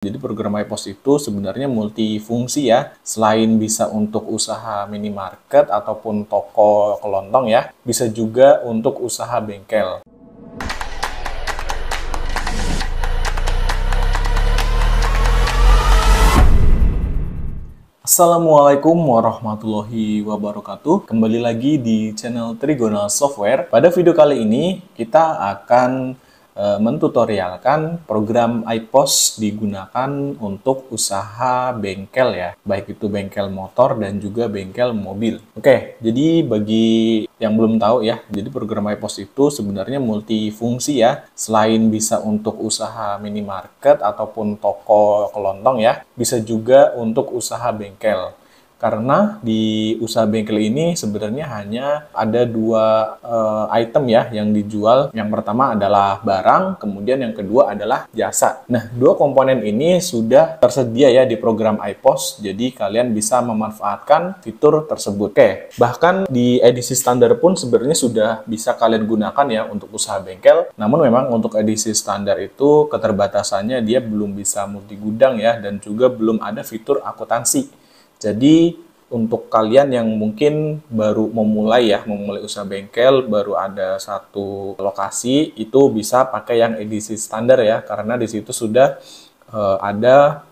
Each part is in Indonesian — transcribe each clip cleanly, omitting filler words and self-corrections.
Jadi program iPos itu sebenarnya multifungsi ya. Selain bisa untuk usaha minimarket ataupun toko kelontong ya, bisa juga untuk usaha bengkel. Assalamualaikum warahmatullahi wabarakatuh. Kembali lagi di channel Trigonal Software. Pada video kali ini kita akan mentutorialkan program iPos digunakan untuk usaha bengkel ya, baik itu bengkel motor dan juga bengkel mobil. Oke, jadi bagi yang belum tahu ya, jadi program iPos itu sebenarnya multifungsi ya. Selain bisa untuk usaha minimarket ataupun toko kelontong ya, bisa juga untuk usaha bengkel. Karena di usaha bengkel ini sebenarnya hanya ada dua item ya yang dijual. Yang pertama adalah barang, kemudian yang kedua adalah jasa. Nah, dua komponen ini sudah tersedia ya di program iPos, jadi kalian bisa memanfaatkan fitur tersebut. Oke, bahkan di edisi standar pun sebenarnya sudah bisa kalian gunakan ya untuk usaha bengkel. Namun memang untuk edisi standar itu keterbatasannya dia belum bisa multi gudang ya, dan juga belum ada fitur akuntansi. Jadi untuk kalian yang mungkin baru memulai usaha bengkel, baru ada satu lokasi, itu bisa pakai yang edisi standar ya, karena di situ sudah ada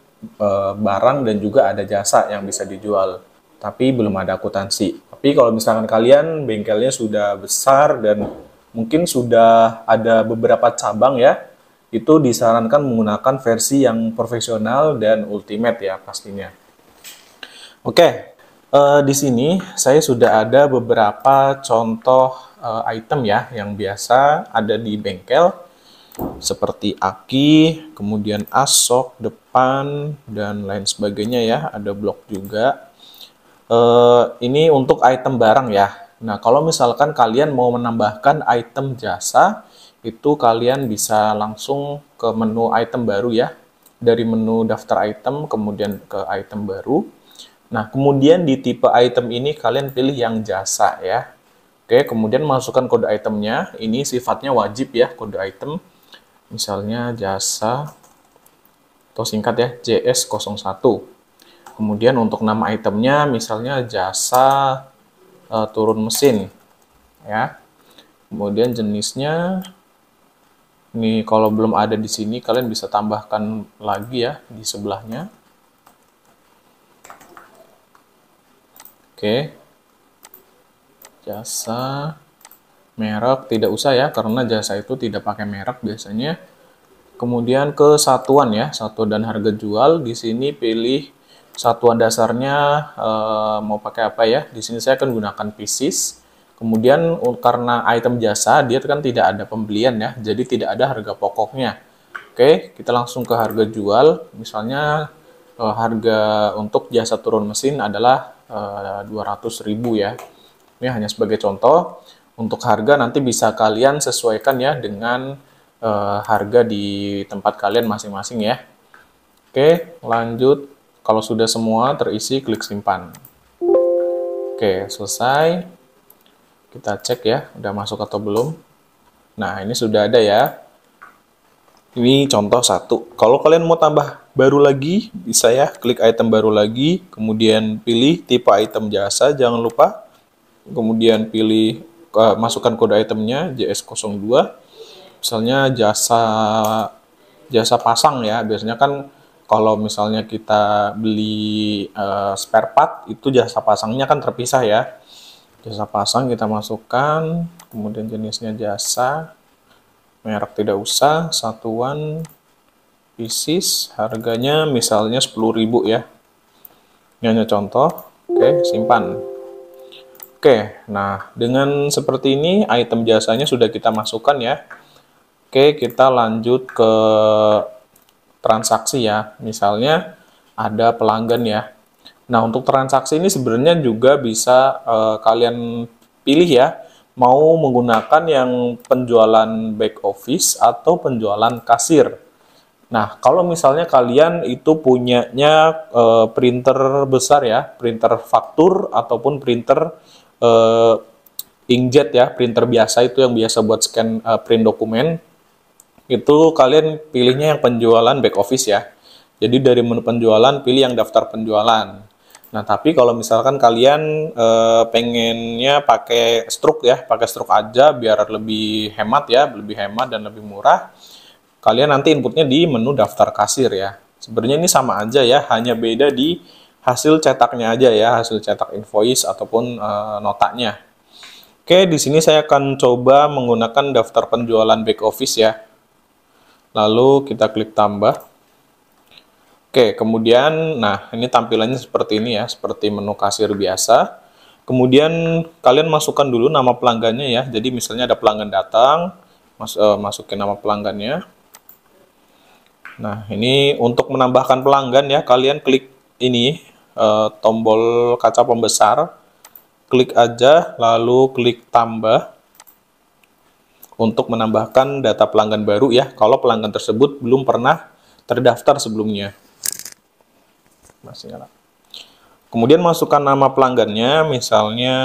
barang dan juga ada jasa yang bisa dijual, tapi belum ada akuntansi. Tapi kalau misalkan kalian bengkelnya sudah besar dan mungkin sudah ada beberapa cabang ya, itu disarankan menggunakan versi yang profesional dan ultimate ya pastinya. Oke, di sini saya sudah ada beberapa contoh item ya yang biasa ada di bengkel, seperti aki, kemudian asok, depan, dan lain sebagainya ya. Ada blok juga. Ini untuk item barang ya. Nah, kalau misalkan kalian mau menambahkan item jasa, itu kalian bisa langsung ke menu item baru ya. Dari menu daftar item, kemudian ke item baru. Nah, kemudian di tipe item ini kalian pilih yang jasa ya. Oke, kemudian masukkan kode itemnya. Ini sifatnya wajib ya, kode item. Misalnya jasa, atau singkat ya, JS01. Kemudian untuk nama itemnya, misalnya jasa turun mesin. Ya. Kemudian jenisnya, ini kalau belum ada di sini, kalian bisa tambahkan lagi ya, di sebelahnya. Oke, jasa, merek tidak usah ya, karena jasa itu tidak pakai merek biasanya. Kemudian ke satuan ya, satuan dan harga jual. Di sini pilih satuan dasarnya mau pakai apa ya. Di sini saya akan gunakan pieces. Kemudian karena item jasa dia kan tidak ada pembelian ya, jadi tidak ada harga pokoknya. Oke, kita langsung ke harga jual. Misalnya harga untuk jasa turun mesin adalah 200.000 ya. Ini hanya sebagai contoh. Untuk harga nanti bisa kalian sesuaikan ya dengan harga di tempat kalian masing-masing ya. Oke, lanjut. Kalau sudah semua terisi, klik simpan. Oke, selesai. Kita cek ya, udah masuk atau belum. Nah, ini sudah ada ya. Ini contoh satu. Kalau kalian mau tambah baru lagi, bisa ya, klik item baru lagi, kemudian pilih tipe item jasa, jangan lupa. Kemudian pilih, masukkan kode itemnya, JS02. Misalnya jasa pasang ya, biasanya kan kalau misalnya kita beli spare part, itu jasa pasangnya kan terpisah ya. Jasa pasang kita masukkan, kemudian jenisnya jasa, merek tidak usah, satuan, pieces, harganya misalnya 10.000 ya. Ini hanya contoh. Oke, simpan. Oke, nah dengan seperti ini item jasanya sudah kita masukkan ya. Oke, kita lanjut ke transaksi ya. Misalnya ada pelanggan ya. Nah, untuk transaksi ini sebenarnya juga bisa kalian pilih ya. Mau menggunakan yang penjualan back office atau penjualan kasir. Nah, kalau misalnya kalian itu punyanya printer besar ya, printer faktur ataupun printer inkjet ya, printer biasa itu yang biasa buat scan print dokumen, itu kalian pilihnya yang penjualan back office ya. Jadi dari menu penjualan pilih yang daftar penjualan. Nah, tapi kalau misalkan kalian pengennya pakai struk ya, pakai struk aja biar lebih hemat ya, lebih hemat dan lebih murah. Kalian nanti inputnya di menu daftar kasir ya. Sebenarnya ini sama aja ya, hanya beda di hasil cetaknya aja ya, hasil cetak invoice ataupun notanya. Oke, di sini saya akan coba menggunakan daftar penjualan back office ya. Lalu kita klik tambah. Oke, kemudian, nah ini tampilannya seperti ini ya, seperti menu kasir biasa. Kemudian kalian masukkan dulu nama pelanggannya ya. Jadi misalnya ada pelanggan datang, masukin nama pelanggannya. Nah, ini untuk menambahkan pelanggan ya, kalian klik ini tombol kaca pembesar. Klik aja, lalu klik tambah untuk menambahkan data pelanggan baru ya, kalau pelanggan tersebut belum pernah terdaftar sebelumnya. Masih nyala. Kemudian masukkan nama pelanggannya, misalnya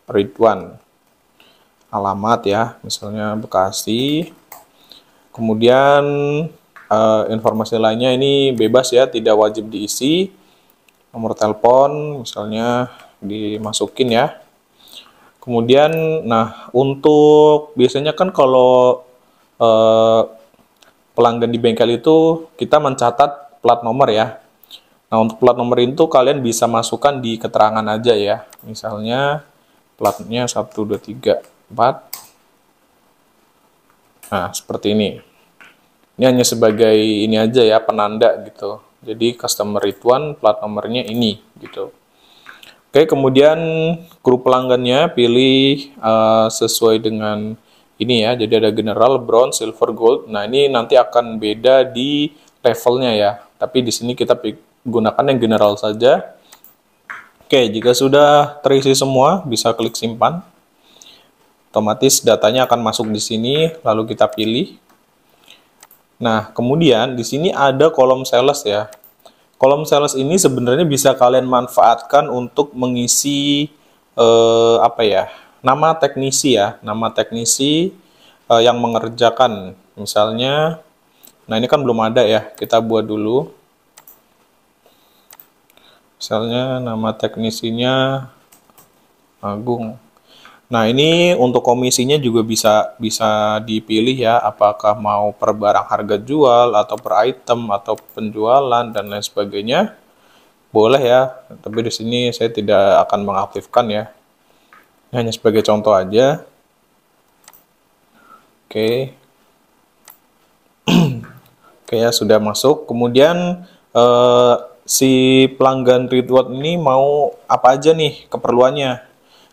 Ridwan. Alamat ya, misalnya Bekasi. Kemudian informasi lainnya ini bebas ya, tidak wajib diisi. Nomor telepon, misalnya dimasukin ya. Kemudian, nah untuk biasanya kan kalau pelanggan di bengkel itu kita mencatat plat nomor ya. Nah untuk plat nomor itu kalian bisa masukkan di keterangan aja ya. Misalnya platnya 1, 2, 3, 4. Nah seperti ini. Ini hanya sebagai ini aja ya, penanda gitu. Jadi customer Ridwan plat nomornya ini gitu. Oke, kemudian grup pelanggannya pilih sesuai dengan ini ya. Jadi ada general, bronze, silver, gold. Nah, ini nanti akan beda di levelnya ya. Tapi di sini kita gunakan yang general saja. Oke, jika sudah terisi semua, bisa klik simpan. Otomatis datanya akan masuk di sini, lalu kita pilih. Nah, kemudian di sini ada kolom sales ya. Kolom sales ini sebenarnya bisa kalian manfaatkan untuk mengisi nama teknisi ya, nama teknisi yang mengerjakan. Misalnya, nah ini kan belum ada ya, kita buat dulu. Misalnya nama teknisinya Agung. Nah ini untuk komisinya juga bisa dipilih ya, apakah mau per barang harga jual atau per item atau penjualan dan lain sebagainya. Boleh ya, tapi di sini saya tidak akan mengaktifkan ya. Ini hanya sebagai contoh aja. Oke. Oke ya, sudah masuk. Kemudian si pelanggan Ridwan ini mau apa aja nih keperluannya?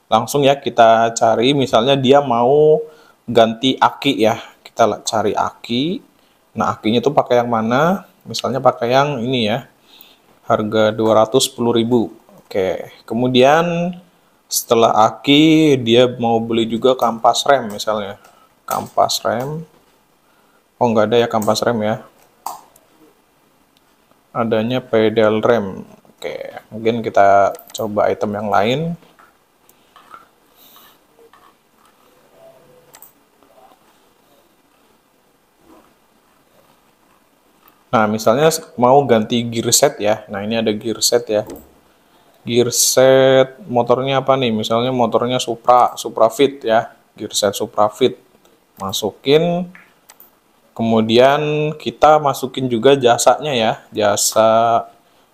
Langsung ya kita cari, misalnya dia mau ganti aki ya, kita cari aki. Nah akinya tuh pakai yang mana? Misalnya pakai yang ini ya, harga 210.000. Oke, kemudian setelah aki dia mau beli juga kampas rem misalnya, kampas rem. Oh nggak ada ya kampas rem ya, adanya pedal rem. Oke, mungkin kita coba item yang lain. Nah, misalnya mau ganti gear set ya. Nah, ini ada gear set ya. Gear set motornya apa nih? Misalnya motornya Supra Fit ya. Gear set Supra Fit. Masukin. Kemudian kita masukin juga jasanya ya.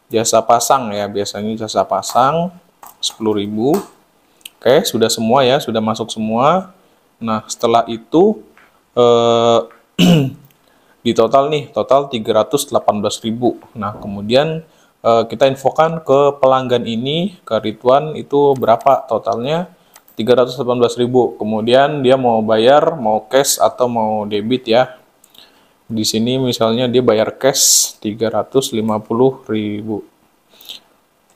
Jasa pasang ya. Biasanya jasa pasang 10.000. Oke, sudah semua ya, sudah masuk semua. Nah, setelah itu di total 318.000. Nah, kemudian kita infokan ke pelanggan ini, ke Ridwan itu berapa totalnya? 318.000. Kemudian dia mau bayar, mau cash atau mau debit ya. Di sini misalnya dia bayar cash 350.000.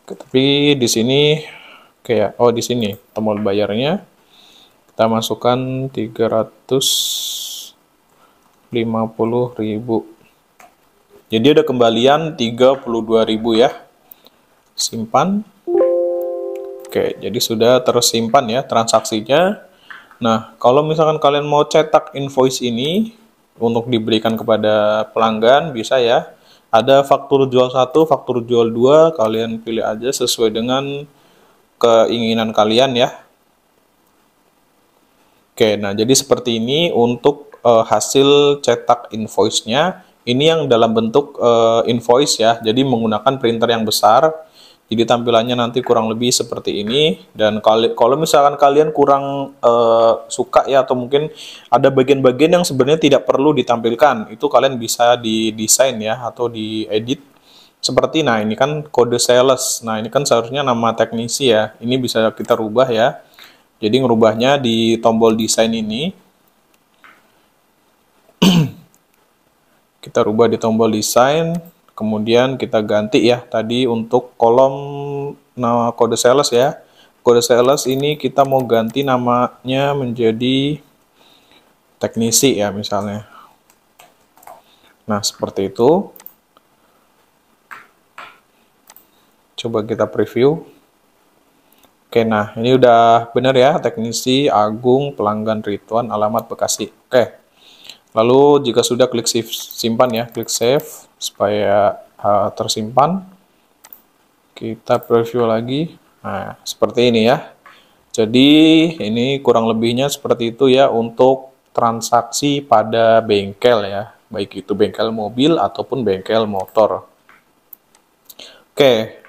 Tapi di sini kayak di sini tombol bayarnya kita masukkan 350.000. Jadi ada kembalian 32.000 ya. Simpan. Oke, jadi sudah tersimpan ya transaksinya. Nah, kalau misalkan kalian mau cetak invoice ini untuk diberikan kepada pelanggan, bisa ya. Ada faktur jual 1, faktur jual 2, kalian pilih aja sesuai dengan keinginan kalian ya. Oke, nah jadi seperti ini untuk hasil cetak invoice-nya. Ini yang dalam bentuk invoice ya, jadi menggunakan printer yang besar. Jadi tampilannya nanti kurang lebih seperti ini. Dan kalau misalkan kalian kurang suka ya, atau mungkin ada bagian-bagian yang sebenarnya tidak perlu ditampilkan, itu kalian bisa didesain ya, atau diedit. Seperti, nah ini kan kode sales. Nah ini kan seharusnya nama teknisi ya. Ini bisa kita rubah ya. Jadi ngerubahnya di tombol desain ini. Kita rubah di tombol desain. Kemudian kita ganti ya tadi untuk kolom nama kode sales ya. Kode sales ini kita mau ganti namanya menjadi teknisi ya misalnya. Nah, seperti itu. Coba kita preview. Oke, nah ini udah benar ya, teknisi Agung, pelanggan Ridwan, alamat Bekasi. Oke. Lalu jika sudah, klik simpan ya, klik save supaya tersimpan. Kita preview lagi. Nah, seperti ini ya. Jadi ini kurang lebihnya seperti itu ya untuk transaksi pada bengkel ya, baik itu bengkel mobil ataupun bengkel motor. Oke,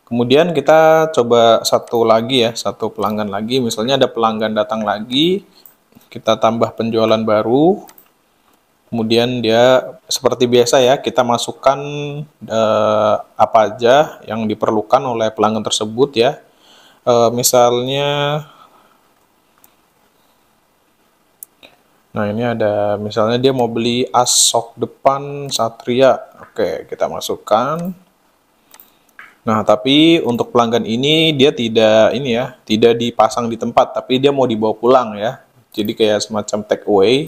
kemudian kita coba satu lagi ya, satu pelanggan lagi. Misalnya ada pelanggan datang lagi, kita tambah penjualan baru. Kemudian dia seperti biasa ya, kita masukkan apa aja yang diperlukan oleh pelanggan tersebut ya. Misalnya, nah ini ada, misalnya dia mau beli as sok depan Satria. Oke, kita masukkan. Nah, tapi untuk pelanggan ini dia tidak ini ya, tidak dipasang di tempat, tapi dia mau dibawa pulang ya. Jadi kayak semacam take away.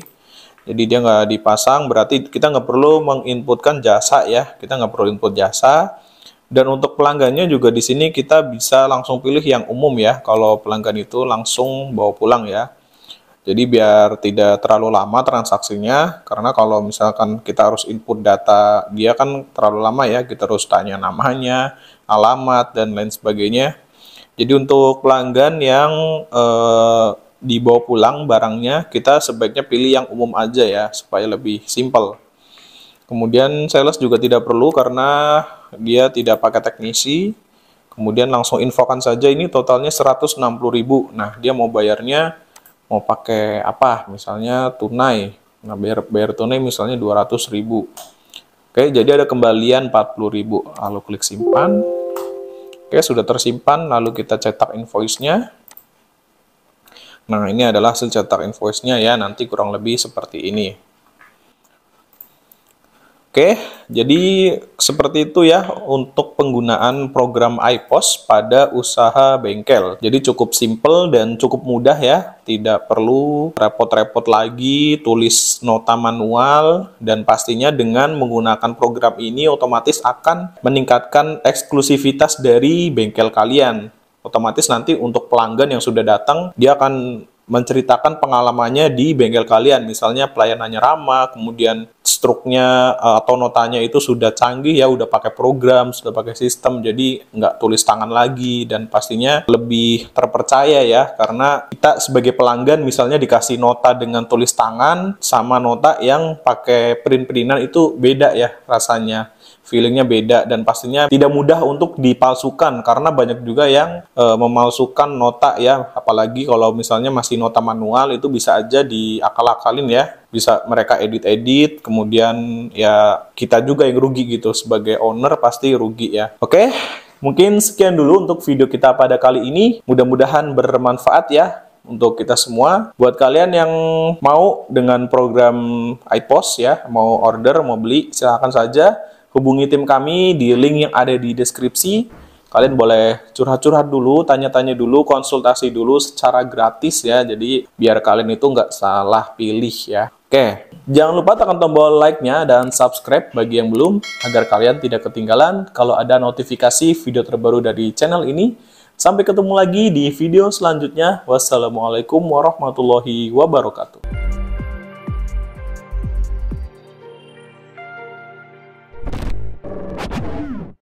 Jadi dia nggak dipasang, berarti kita nggak perlu menginputkan jasa ya, kita nggak perlu input jasa. Dan untuk pelanggannya juga di sini kita bisa langsung pilih yang umum ya, kalau pelanggan itu langsung bawa pulang ya. Jadi biar tidak terlalu lama transaksinya, karena kalau misalkan kita harus input data dia kan terlalu lama ya, kita harus tanya namanya, alamat, dan lain sebagainya. Jadi untuk pelanggan yang dibawa pulang barangnya, kita sebaiknya pilih yang umum aja ya, supaya lebih simpel. Kemudian sales juga tidak perlu karena dia tidak pakai teknisi. Kemudian langsung infokan saja, ini totalnya 160.000. Nah, dia mau bayarnya mau pakai apa? Misalnya tunai. Nah, bayar tunai misalnya 200.000. Oke, jadi ada kembalian 40.000. Lalu klik simpan. Oke, sudah tersimpan. Lalu kita cetak invoice-nya. Nah, ini adalah hasil cetak invoice-nya ya, nanti kurang lebih seperti ini. Oke, jadi seperti itu ya untuk penggunaan program iPOS pada usaha bengkel. Jadi cukup simple dan cukup mudah ya, tidak perlu repot-repot lagi tulis nota manual, dan pastinya dengan menggunakan program ini otomatis akan meningkatkan eksklusivitas dari bengkel kalian. Otomatis nanti untuk pelanggan yang sudah datang, dia akan menceritakan pengalamannya di bengkel kalian. Misalnya pelayanannya ramah, kemudian struknya atau notanya itu sudah canggih ya, udah pakai program, sudah pakai sistem, jadi nggak tulis tangan lagi, dan pastinya lebih terpercaya ya, karena kita sebagai pelanggan misalnya dikasih nota dengan tulis tangan sama nota yang pakai print-printan itu beda ya rasanya. Feelingnya beda, dan pastinya tidak mudah untuk dipalsukan karena banyak juga yang memalsukan nota ya, apalagi kalau misalnya masih nota manual itu bisa aja diakal-akalin ya, bisa mereka edit-edit, kemudian ya kita juga yang rugi gitu, sebagai owner pasti rugi ya. Oke, mungkin sekian dulu untuk video kita pada kali ini, mudah-mudahan bermanfaat ya untuk kita semua. Buat kalian yang mau dengan program iPOS ya, mau order, mau beli, silahkan saja hubungi tim kami di link yang ada di deskripsi. Kalian boleh curhat-curhat dulu, tanya-tanya dulu, konsultasi dulu secara gratis ya. Jadi biar kalian itu nggak salah pilih ya. Oke, jangan lupa tekan tombol like-nya dan subscribe bagi yang belum, agar kalian tidak ketinggalan kalau ada notifikasi video terbaru dari channel ini. Sampai ketemu lagi di video selanjutnya. Wassalamualaikum warahmatullahi wabarakatuh.